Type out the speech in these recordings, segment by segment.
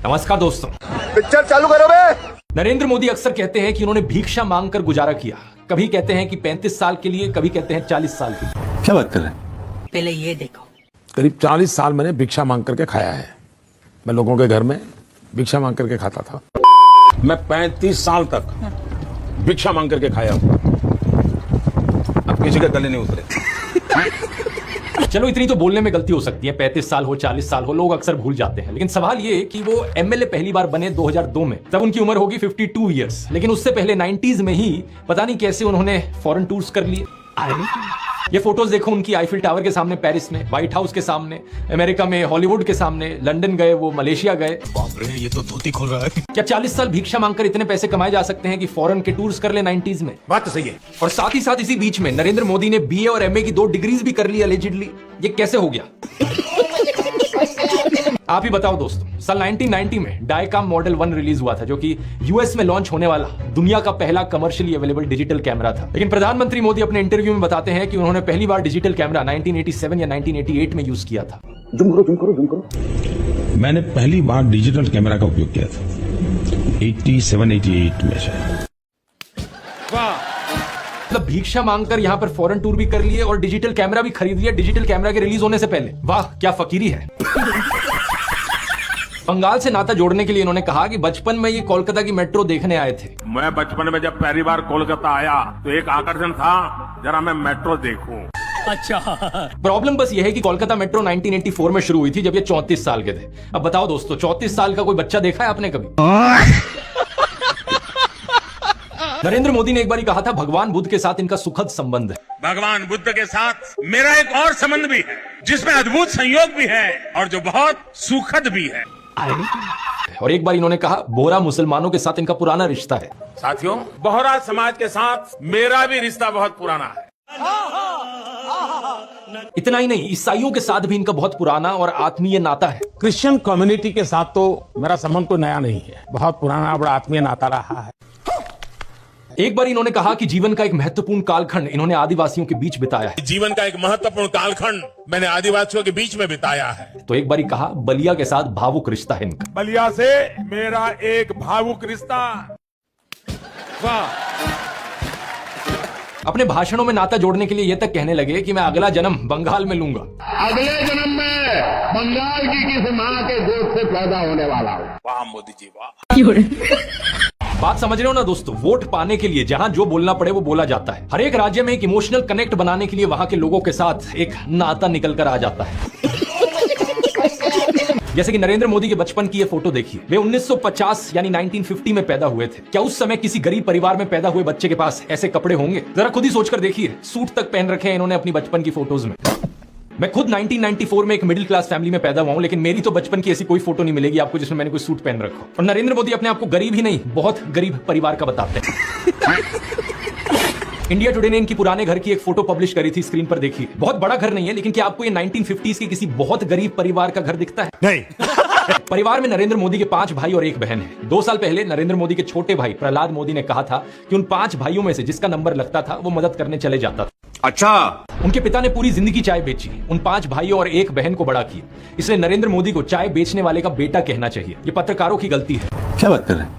नमस्कार दोस्तों। पिक्चर चालू करो बे। नरेंद्र मोदी अक्सर कहते हैं कि उन्होंने भिक्षा मांगकर गुजारा किया। कभी कहते हैं कि 35 साल के लिए, कभी कहते हैं 40 साल के लिए। क्या बात कर रहे हैं? पहले ये देखो, करीब 40 साल मैंने भिक्षा मांग करके खाया है। मैं लोगों के घर में भिक्षा मांग करके खाता था। मैं 35 साल तक भिक्षा मांग करके खाया हूँ। अब किसी के गले नहीं उतरे। चलो इतनी तो बोलने में गलती हो सकती है, 35 साल हो 40 साल हो, लोग अक्सर भूल जाते हैं। लेकिन सवाल ये कि वो एमएलए पहली बार बने 2002 में, तब उनकी उम्र होगी 52 इयर्स। लेकिन उससे पहले 90s में ही पता नहीं कैसे उन्होंने फॉरेन टूर्स कर लिए। ये फोटोज देखो उनकी, आईफिल टावर के सामने पेरिस में, व्हाइट हाउस के सामने अमेरिका में, हॉलीवुड के सामने, लंदन गए, वो मलेशिया गए। बाप रे, ये तो धोती खोल रहा है। क्या 40 साल भिक्षा मांगकर इतने पैसे कमाए जा सकते हैं कि फॉरेन के टूर्स कर ले 90s में? बात तो सही है। और साथ ही साथ इसी बीच में नरेंद्र मोदी ने बीए और एमए की 2 डिग्रीज भी कर ली अलेजिडली। ये कैसे हो गया? आप ही बताओ दोस्तों। साल 1990 में डायकाम मॉडल 1 रिलीज हुआ था, जो कि यूएस में लॉन्च होने वाला दुनिया का पहला कमर्शियली अवेलेबल डिजिटल कैमरा था। लेकिन प्रधानमंत्री मोदी अपने इंटरव्यू में बताते हैं कि उन्होंने पहली बार डिजिटल कैमरा 1987 या 1988 में यूज किया था। जुम करो। मैंने पहली बार डिजिटल कैमरा का उपयोग किया था 87-88 में से। मतलब भिक्षा मांगकर यहां पर फॉरेन टूर भी कर लिए और डिजिटल कैमरा भी खरीद लिया डिजिटल कैमरा के रिलीज होने से पहले। वाह, क्या फकीरी है। बंगाल से नाता जोड़ने के लिए इन्होंने कहा कि बचपन में ये कोलकाता की मेट्रो देखने आए थे। मैं बचपन में जब पहली बार कोलकाता आया तो एक आकर्षण था, जरा मैं मेट्रो देखूं। अच्छा। प्रॉब्लम बस ये है कि कोलकाता मेट्रो 1984 में शुरू हुई थी, जब ये 34 साल के थे। अब बताओ दोस्तों, 34 साल का कोई बच्चा देखा है आपने कभी? नरेंद्र मोदी ने एक बार कहा था, भगवान बुद्ध के साथ इनका सुखद संबंध है। भगवान बुद्ध के साथ मेरा एक और संबंध भी है, जिसमें अद्भुत संयोग भी है और जो बहुत सुखद भी है। और एक बार इन्होंने कहा, बोहरा मुसलमानों के साथ इनका पुराना रिश्ता है। साथियों, बोहरा समाज के साथ मेरा भी रिश्ता बहुत पुराना है। इतना ही नहीं, ईसाइयों के साथ भी इनका बहुत पुराना और आत्मीय नाता है। क्रिश्चियन कम्युनिटी के साथ तो मेरा संबंध कोई नया नहीं है, बहुत पुराना बड़ा आत्मीय नाता रहा है। एक बार इन्होंने कहा कि जीवन का एक महत्वपूर्ण कालखंड इन्होंने आदिवासियों के बीच बिताया है। जीवन का एक महत्वपूर्ण कालखंड मैंने आदिवासियों के बीच में बिताया है। तो एक बार कहा, बलिया के साथ भावुक रिश्ता है इनका। बलिया से मेरा एक भावुक रिश्ता। वाह। अपने भाषणों में नाता जोड़ने के लिए ये तक कहने लगे कि मैं अगला जन्म बंगाल में लूंगा। अगले जन्म में बंगाल की किसी माँ के गोद से पैदा होने वाला हूँ। वाह मोदी जी, वाह। बात समझ रहे हो ना दोस्तों? वोट पाने के लिए जहां जो बोलना पड़े वो बोला जाता है। हर एक राज्य में एक इमोशनल कनेक्ट बनाने के लिए वहां के लोगों के साथ एक नाता निकल कर आ जाता है। जैसे कि नरेंद्र मोदी के बचपन की ये फोटो देखिए। वे 1950 यानी 1950 में पैदा हुए थे। क्या उस समय किसी गरीब परिवार में पैदा हुए बच्चे के पास ऐसे कपड़े होंगे? जरा खुद ही सोचकर देखिए। सूट तक पहन रखे हैं इन्होंने अपनी बचपन की फोटोज में। मैं खुद 1994 में एक मिडिल क्लास फैमिली में पैदा हुआ हूं, लेकिन मेरी तो बचपन की ऐसी कोई फोटो नहीं मिलेगी आपको जिसमें मैंने कोई सूट पहन रखा हो। और नरेंद्र मोदी अपने आप को गरीब ही नहीं, बहुत गरीब परिवार का बताते हैं। इंडिया टुडे ने इनकी पुराने घर की एक फोटो पब्लिश करी थी, स्क्रीन पर देखिए। बहुत बड़ा घर नहीं है, लेकिन क्या आपको ये 1950s के किसी बहुत गरीब परिवार का घर दिखता है? नहीं। परिवार में नरेंद्र मोदी के 5 भाई और 1 बहन है। 2 साल पहले नरेंद्र मोदी के छोटे भाई प्रहलाद मोदी ने कहा था कि उन 5 भाइयों में से जिसका नंबर लगता था वो मदद करने चले जाता था। अच्छा। उनके पिता ने पूरी जिंदगी चाय बेची, उन 5 भाइयों और 1 बहन को बड़ा किया। इसलिए नरेंद्र मोदी को चाय बेचने वाले का बेटा कहना चाहिए। ये पत्रकारों की गलती है। क्या बात कर रहे हैं?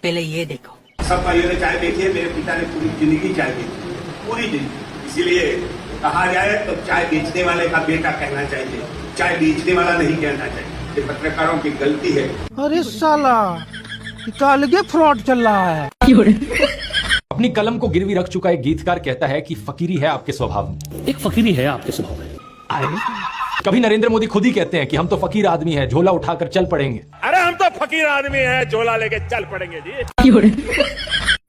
पहले ये देखो। सब भाइयों ने चाय बेची है, मेरे पिता ने पूरी जिंदगी चाय बेची, पूरी जिंदगी। इसीलिए कहा जाए तो चाय बेचने वाले का बेटा कहना चाहिए, चाय बेचने वाला नहीं कहना चाहिए। ये पत्रकारों की गलती है। अरे साला, अलगे फ्रॉड चल रहा है। अपनी कलम को गिरवी रख चुका एक गीतकार कहता है कि फकीरी है आपके स्वभाव में। एक फकीरी है आपके स्वभाव में। कभी नरेंद्र मोदी खुद ही कहते हैं कि हम तो फकीर आदमी हैं, झोला उठाकर चल पड़ेंगे। अरे हम तो फकीर आदमी हैं, झोला लेके चल पड़ेंगे जी।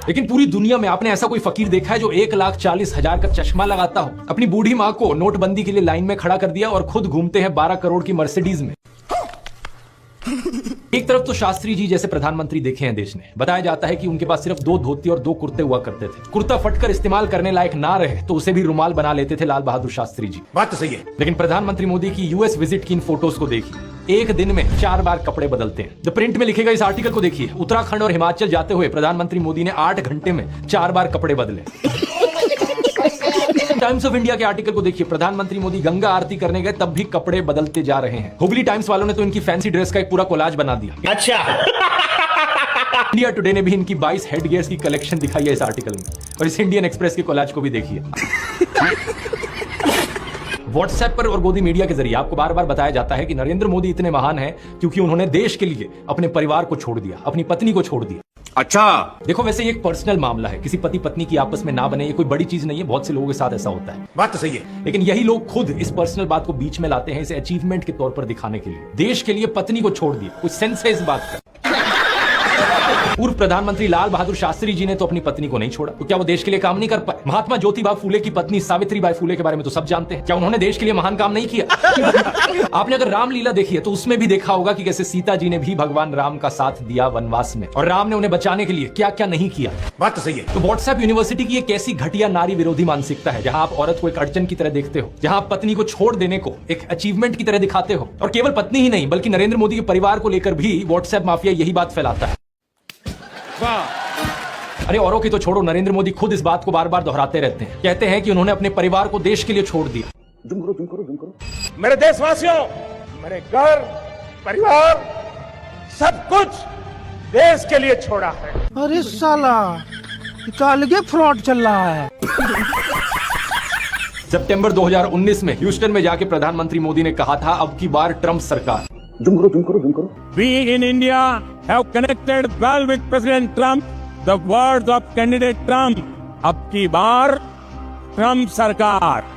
लेकिन पूरी दुनिया में आपने ऐसा कोई फकीर देखा है जो 1,40,000 का चश्मा लगाता हो, अपनी बूढ़ी माँ को नोटबंदी के लिए लाइन में खड़ा कर दिया और खुद घूमते हैं 12 करोड़ की मर्सिडीज में? एक तरफ तो शास्त्री जी जैसे प्रधानमंत्री देखे हैं देश ने। बताया जाता है कि उनके पास सिर्फ 2 धोती और 2 कुर्ते हुआ करते थे। कुर्ता फटकर इस्तेमाल करने लायक ना रहे तो उसे भी रुमाल बना लेते थे लाल बहादुर शास्त्री जी। बात तो सही है। लेकिन प्रधानमंत्री मोदी की यूएस विजिट की इन फोटोज को देखिए। एक दिन में 4 बार कपड़े बदलते हैं। द प्रिंट में लिखेगा इस आर्टिकल को देखिए। उत्तराखंड और हिमाचल जाते हुए प्रधानमंत्री मोदी ने 8 घंटे में 4 बार कपड़े बदले। लेकिन टाइम्स ऑफ इंडिया के आर्टिकल को देखिए, प्रधानमंत्री मोदी गंगा आरती करने गए तब भी कपड़े बदलते जा रहे हैं। हुगली टाइम्स वालों ने तो इनकी फैंसी ड्रेस का एक पूरा कोलाज बना दिया। अच्छा। इंडिया टुडे ने भी इनकी 22 हेड गियर्स की कलेक्शन दिखाई है इस आर्टिकल में, और इस इंडियन एक्सप्रेस के कोलाज को भी देखिए। व्हाट्सएप पर और गोदी मीडिया के जरिए आपको बार बार बताया जाता है कि नरेंद्र मोदी इतने महान हैं क्योंकि उन्होंने देश के लिए अपने परिवार को छोड़ दिया, अपनी पत्नी को छोड़ दिया। अच्छा, देखो वैसे ये एक पर्सनल मामला है, किसी पति पत्नी की आपस में ना बने ये कोई बड़ी चीज नहीं है, बहुत से लोगों के साथ ऐसा होता है। बात तो सही है, लेकिन यही लोग खुद इस पर्सनल बात को बीच में लाते हैं इसे अचीवमेंट के तौर पर दिखाने के लिए। देश के लिए पत्नी को छोड़ दिया, कुछ सेंस है इस बात का? पूर्व प्रधानमंत्री लाल बहादुर शास्त्री जी ने तो अपनी पत्नी को नहीं छोड़ा, तो क्या वो देश के लिए काम नहीं कर पाए? महात्मा ज्योतिबा फूले की पत्नी सावित्रीबाई फूले के बारे में तो सब जानते हैं, क्या उन्होंने देश के लिए महान काम नहीं किया? आपने अगर रामलीला देखी है तो उसमें भी देखा होगा कि कैसे सीता जी ने भी भगवान राम का साथ दिया वनवास में, और राम ने उन्हें बचाने के लिए क्या क्या नहीं किया। बात तो सही है। तो व्हाट्सएप यूनिवर्सिटी की एक ऐसी घटिया नारी विरोधी मानसिकता है जहां आप औरत को एक अड़चन की तरह देखते हो, जहां आप पत्नी को छोड़ देने को एक अचीवमेंट की तरह दिखाते हो, और केवल पत्नी ही नहीं बल्कि नरेंद्र मोदी के परिवार को लेकर भी व्हाट्सएप माफिया यही बात फैलाता है। अरे औरों की तो छोड़ो, नरेंद्र मोदी खुद इस बात को बार बार दोहराते रहते हैं, कहते हैं कि उन्होंने अपने परिवार को देश के लिए छोड़ दिया। मेरे देशवासियों, मेरे घर परिवार सब कुछ देश के लिए छोड़ा है। अरे साला, ये तो अलगे फ्रॉड चल रहा है। सितंबर 2019 में ह्यूस्टन में जाके प्रधानमंत्री मोदी ने कहा था, अब की बार ट्रंप सरकार। We in India have connected well with President Trump. The words of candidate Trump. अब की बार ट्रम्प सरकार।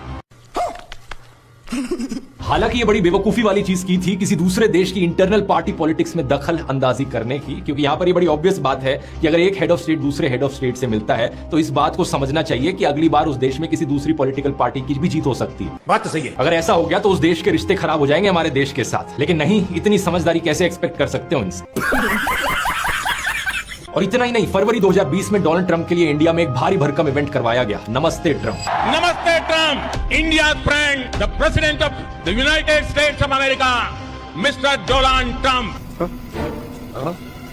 हालांकि ये बड़ी बेवकूफी वाली चीज की थी किसी दूसरे देश की इंटरनल पार्टी पॉलिटिक्स में दखल अंदाजी करने की, क्योंकि यहाँ पर ये बड़ी ऑब्वियस बात है कि अगर एक हेड ऑफ स्टेट दूसरे हेड ऑफ स्टेट से मिलता है तो इस बात को समझना चाहिए कि अगली बार उस देश में किसी दूसरी पॉलिटिकल पार्टी की भी जीत हो सकती है। बात तो सही है। अगर ऐसा हो गया तो उस देश के रिश्ते खराब हो जाएंगे हमारे देश के साथ, लेकिन नहीं, इतनी समझदारी कैसे एक्सपेक्ट कर सकते हो इनसे? और इतना ही नहीं, फरवरी 2020 में डोनाल्ड ट्रंप के लिए इंडिया में एक भारी भरकम इवेंट करवाया गया, नमस्ते ट्रंप। नमस्ते Trump, India friend, the president of the United states of America, mister Donald Trump.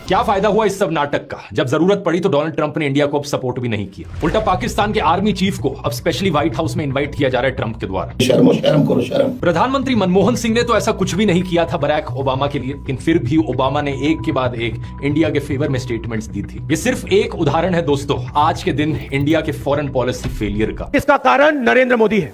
क्या फायदा हुआ इस सब नाटक का? जब जरूरत पड़ी तो डोनाल्ड ट्रंप ने इंडिया को अब सपोर्ट भी नहीं किया, उल्टा पाकिस्तान के आर्मी चीफ को अब स्पेशली व्हाइट हाउस में इनवाइट किया जा रहा है ट्रंप के द्वारा। शर्म करो शर्म। प्रधानमंत्री मनमोहन सिंह ने तो ऐसा कुछ भी नहीं किया था बराक ओबामा के लिए, लेकिन फिर भी ओबामा ने एक के बाद एक इंडिया के फेवर में स्टेटमेंट्स दी थी। ये सिर्फ एक उदाहरण है दोस्तों आज के दिन इंडिया के फॉरेन पॉलिसी फेलियर का। इसका कारण नरेंद्र मोदी है।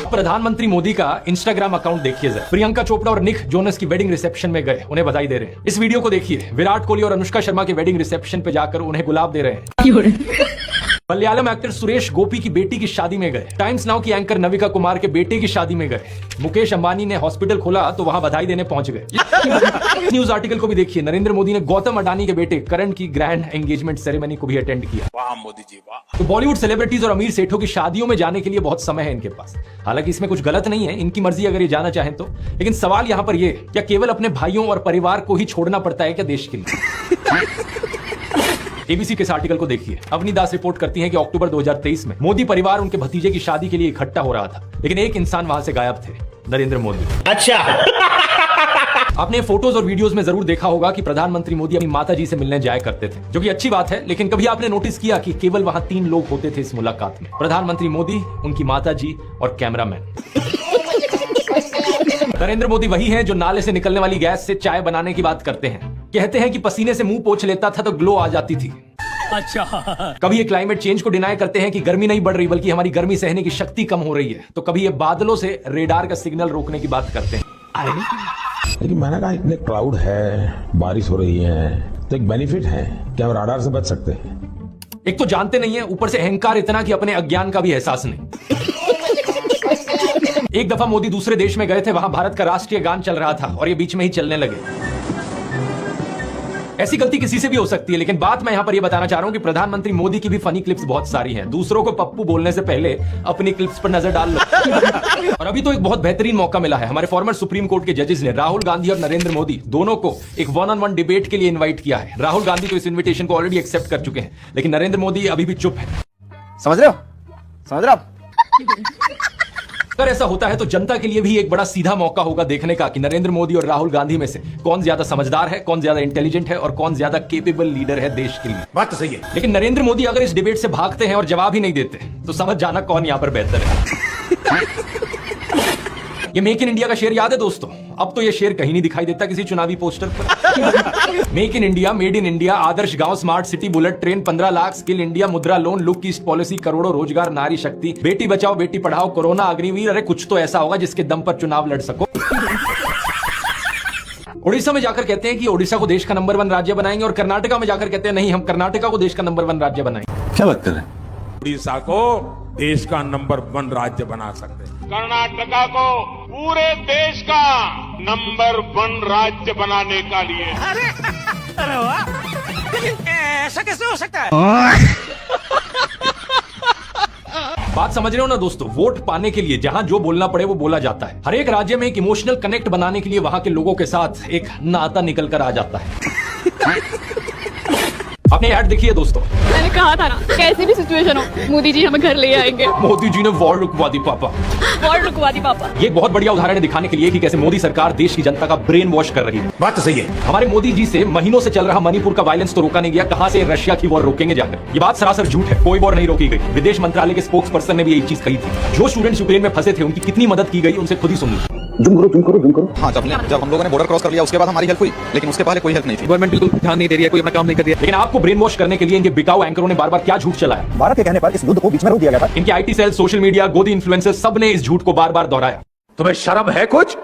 प्रधानमंत्री मोदी का इंस्टाग्राम अकाउंट देखिए जरा। प्रियंका चोपड़ा और निक जोनस की वेडिंग रिसेप्शन में गए, उन्हें बधाई दे रहे हैं। इस वीडियो को देखिए, विराट कोहली और अनुष्का शर्मा के वेडिंग रिसेप्शन पे जाकर उन्हें गुलाब दे रहे हैं। मलयालम एक्टर सुरेश गोपी की बेटी की शादी में गए। टाइम्स नाउ की एंकर नविका कुमार के बेटे की शादी में गए। मुकेश अंबानी ने हॉस्पिटल खोला तो वहां बधाई देने पहुंच गए। न्यूज आर्टिकल को भी देखिए, नरेंद्र मोदी ने गौतम अडानी के बेटे करण की ग्रैंड एंगेजमेंट सेरेमनी को भी अटेंड किया। वाह मोदी जी वाह। तो बॉलीवुड सेलिब्रिटीज और अमीर सेठों की शादियों में जाने के लिए बहुत समय है इनके पास। हालांकि इसमें कुछ गलत नहीं है, इनकी मर्जी अगर ये जाना चाहें तो, लेकिन सवाल यहां पर ये, क्या केवल अपने भाइयों और परिवार को ही छोड़ना पड़ता है क्या देश के लिए? एबीसी के इस आर्टिकल को देखिए, अवनी दास रिपोर्ट करती हैं कि अक्टूबर 2023 में मोदी परिवार उनके भतीजे की शादी के लिए इकट्ठा हो रहा था, लेकिन एक इंसान वहां से गायब थे, नरेंद्र मोदी। अच्छा। आपने फोटोज और वीडियोस में जरूर देखा होगा कि प्रधानमंत्री मोदी अपनी माता जी से मिलने जाया करते थे, जो कि अच्छी बात है, लेकिन कभी आपने नोटिस किया कि केवल वहां 3 लोग होते थे इस मुलाकात में? प्रधानमंत्री मोदी, उनकी माता जी और कैमरामैन। नरेंद्र मोदी वही हैं जो नाले से निकलने वाली गैस से चाय बनाने की बात करते हैं। कहते हैं कि पसीने से मुंह पोंछ लेता था तो ग्लो आ जाती थी। अच्छा। कभी ये क्लाइमेट चेंज को डिनाई करते हैं कि गर्मी नहीं बढ़ रही बल्कि हमारी गर्मी सहने की शक्ति कम हो रही है, तो कभी ये बादलों से रेडार का सिग्नल रोकने की बात करते हैं। लेकिन मैंने कहा इतने क्लाउड है, बारिश हो रही है, तो एक बेनिफिट है कि हम राडार से बच सकते हैं। एक तो जानते नहीं है, ऊपर से अहंकार इतना कि अपने अज्ञान का भी एहसास नहीं। एक दफा मोदी दूसरे देश में गए थे, वहां भारत का राष्ट्रीय गान चल रहा था और ये बीच में ही चलने लगे। ऐसी गलती किसी से भी हो सकती है, लेकिन बात मैं यहां पर यह बताना चाह रहा हूं कि प्रधानमंत्री मोदी की भी फनी क्लिप्स बहुत सारी हैं। दूसरों को पप्पू बोलने से पहले अपनी क्लिप्स पर नजर डाल लो। और अभी तो एक बहुत बेहतरीन मौका मिला है, हमारे फॉर्मर सुप्रीम कोर्ट के जजेस ने राहुल गांधी और नरेंद्र मोदी दोनों को एक 1-on-1 डिबेट के लिए इन्वाइट किया है। राहुल गांधी तो इस इन्विटेशन को ऑलरेडी एक्सेप्ट कर चुके हैं, लेकिन नरेंद्र मोदी अभी भी चुप है। समझ रहे हो? अगर ऐसा होता है तो जनता के लिए भी एक बड़ा सीधा मौका होगा देखने का कि नरेंद्र मोदी और राहुल गांधी में से कौन ज्यादा समझदार है, कौन ज्यादा इंटेलिजेंट है और कौन ज्यादा केपेबल लीडर है देश के लिए। बात तो सही है। लेकिन नरेंद्र मोदी अगर इस डिबेट से भागते हैं और जवाब ही नहीं देते तो समझ जाना कौन यहां पर बेहतर है। ये मेक इन इंडिया का शेर याद है दोस्तों? अब तो ये शेर कहीं नहीं दिखाई देता किसी चुनावी पोस्टर पर। Make in India, made in India, आदर्श गांव, smart city, bullet train, 15 lakh, skill India, Mudra loan, look east policy, करोड़ों रोजगार, नारी शक्ति, बेटी बचाओ बेटी पढ़ाओ, कोरोना अग्निवीर। अरे कुछ तो ऐसा होगा जिसके दम पर चुनाव लड़ सको। उड़ीसा में जाकर कहते हैं कि ओडिशा को देश का नंबर 1 राज्य बनाएंगे और कर्नाटका में जाकर कहते हैं नहीं, हम कर्नाटका को देश का नंबर 1 राज्य बनाएंगे। क्या बात कर रहे हैं? उड़ीसा को देश का नंबर 1 राज्य बना सकते हैं। कर्नाटका को पूरे देश का नंबर 1 राज्य बनाने का लिए अरे वाह, ऐसा कैसे हो सकता है? बात समझ रहे हो ना दोस्तों? वोट पाने के लिए जहां जो बोलना पड़े वो बोला जाता है। हर एक राज्य में एक इमोशनल कनेक्ट बनाने के लिए वहां के लोगों के साथ एक नाता निकल कर आ जाता है। आपने ऐड देखी है दोस्तों? मैंने कहा था ना, कैसी भी सिचुएशन हो मोदी जी हमें घर ले आएंगे। मोदी जी ने वॉर रुकवा दी पापा। वॉर रुकवा दी पापा। ये एक बहुत बढ़िया उदाहरण है दिखाने के लिए कि कैसे मोदी सरकार देश की जनता का ब्रेन वॉश कर रही है। बात तो सही है। हमारे मोदी जी से महीनों से चल रहा मणिपुर का वायलेंस तो रोका नहीं गया, कहां से रशिया की वॉर रोकेंगे जाकर? ये बात सरासर झूठ है, कोई वॉर नहीं रोकी गई। विदेश मंत्रालय के स्पोक्स पर्सन ने भी यही चीज कही थी। जो स्टूडेंट्स यूक्रेन में फंसे थे उनकी कितनी मदद की गई उनसे खुद ही सुन लीजिए। हाँ, जब हम लोगों ने बॉर्डर क्रॉस कर लिया उसके बाद हमारी हेल्प हुई, लेकिन उसके पहले कोई हेल्प नहीं थी। गवर्नमेंट बिल्कुल ध्यान नहीं दे रही है, कोई अपना काम नहीं कर रही है। लेकिन आपको ब्रेन वॉश करने के लिए इनके बिकाऊ एंकरों ने बार बार क्या झूठ चलाया? भारत के कहने पर इस युद्ध को बीच में रोक दिया गया था। इनके आईटी सेल, सोशल मीडिया, गोदी इन्फ्लुएंसर सब ने इस झूठ को बार बार दोहराया। तुम्हें शर्म है? कुछ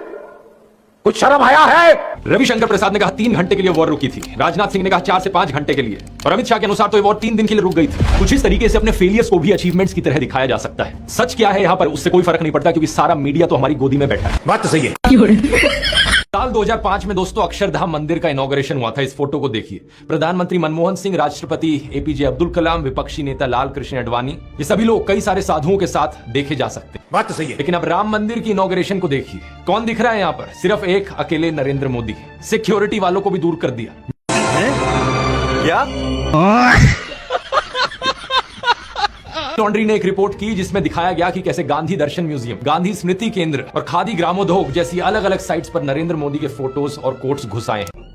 शर्म आया है? रविशंकर प्रसाद ने कहा 3 घंटे के लिए वॉर रुकी थी। राजनाथ सिंह ने कहा 4 से 5 घंटे के लिए। और अमित शाह के अनुसार तो ये वॉर 3 दिन के लिए रुक गई थी। कुछ इस तरीके से अपने फेलियर्स को भी अचीवमेंट्स की तरह दिखाया जा सकता है। सच क्या है यहाँ पर उससे कोई फर्क नहीं पड़ता क्योंकि सारा मीडिया तो हमारी गोदी में बैठा है। बात तो सही है। साल 2005 में दोस्तों अक्षरधाम मंदिर का इनॉग्रेशन हुआ था। इस फोटो को देखिए। प्रधानमंत्री मनमोहन सिंह, राष्ट्रपति एपीजे अब्दुल कलाम, विपक्षी नेता लाल कृष्ण आडवाणी, ये सभी लोग कई सारे साधुओं के साथ देखे जा सकते हैं। बात तो सही है। लेकिन अब राम मंदिर की इनॉग्रेशन को देखिए, कौन दिख रहा है यहाँ पर? सिर्फ एक अकेले नरेंद्र मोदी। सिक्योरिटी वालों को भी दूर कर दिया। क्या? लॉन्ड्री ने एक रिपोर्ट की जिसमें दिखाया गया कि कैसे गांधी दर्शन म्यूजियम, गांधी स्मृति केंद्र और खादी ग्रामोद्योग जैसी अलग अलग साइट्स पर नरेंद्र मोदी के फोटोज और कोट्स घुसाए हैं।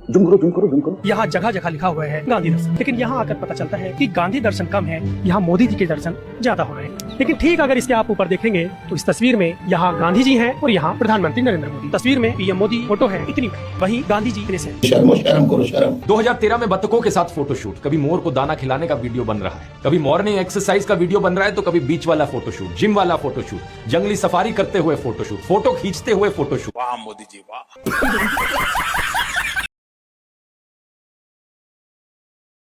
यहाँ जगह जगह लिखा हुआ है गांधी दर्शन, लेकिन यहाँ आकर पता चलता है कि गांधी दर्शन कम है, यहाँ मोदी जी के दर्शन ज्यादा हो रहे हैं। लेकिन ठीक अगर इसके आप ऊपर देखेंगे तो इस तस्वीर में यहाँ गांधी जी हैं और यहाँ प्रधानमंत्री नरेंद्र मोदी। तस्वीर में पीएम मोदी फोटो है इतनी, वहीं गांधी जी इतने से। 2013 में बतखों के साथ फोटोशूट, कभी मोर को दाना खिलाने का वीडियो बन रहा है, कभी मॉर्निंग एक्सरसाइज का वीडियो बन रहा है, तो कभी बीच वाला फोटोशूट, जिम वाला फोटोशूट, जंगली सफारी करते हुए फोटोशूट, फोटो खींचते हुए फोटोशूट। वाह मोदी जी वाह।